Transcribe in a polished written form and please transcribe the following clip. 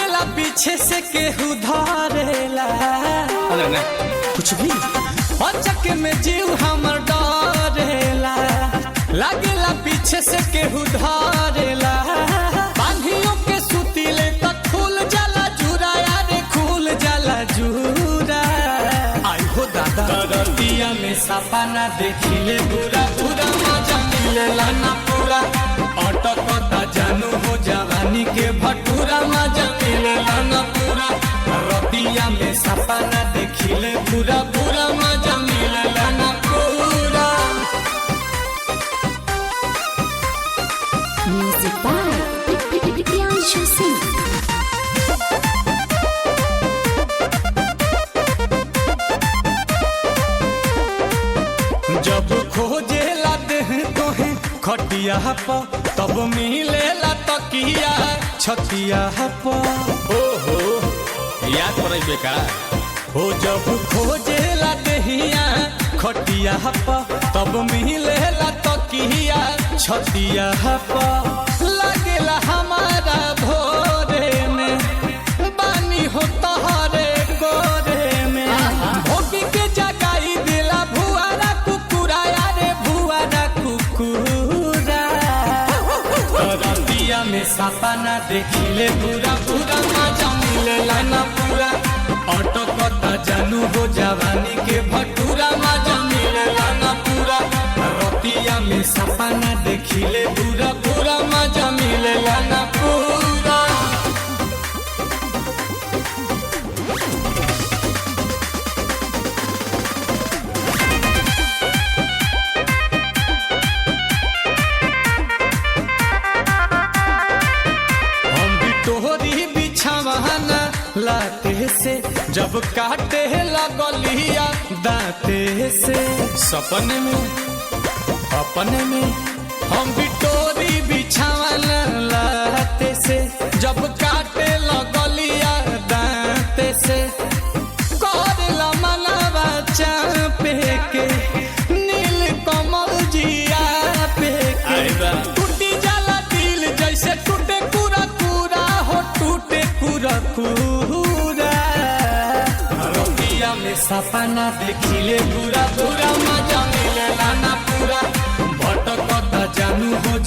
लागेला पीछे से केहू धरेला कुछ भी अचक में जीव हमर डरेला लागेला पीछे से केहू धरेला बांधियों के सुतीले तक खुल जाला जूरा यारे खुल जाला जूरा आई हो दादा रतिया में सपना देखिले बुरा बुरा मजा मिलेला ना पूरा अटकता जानू हो जवानी के भटूरा मजा मिलेला ना पूरा रतिया में सपना देखिले बुरा बुरा मजा मिलेला ना पूरा। Music by Priyanshu Singh. जब खोजेला देह तोहे खटिया पर तब मिलेला तकिया छतिया पर ओहो याद पड़े बेका हो जब खोजेला देहिया खटिया पर तब मिलेला तकिया छतिया पर लागेला हमारा भोरे में बानी हो तहरे गोरे में भोगी के जगाई दिला भुआरा कुकुरा यारे भुआरा कुकुरा रतिया में सपना देखिले पूरा पूरा मजा मिलेला ना पूरा अटकता जानू हो जवानी के भटूरा मजा मिलेला ना पूरा रतिया में सपना देखिले पूरा पूरा मजा मिलेला ना पूरा। तोहरी बिछावाना लाते से जब काटे लगलिया दाते से सपने में अपने में हम भी तोरी बिछावाना लाते से जब काटे लगलिया दाते से करला मनवा चापे के नील कमल जिया पे के टूटी जाला दिल जैसे टूटे पूरा टूटे पूरा पूरा रतिया में सपना देखिले पूरा पूरा मजा मिलेला ना पूरा भटकता जानू हो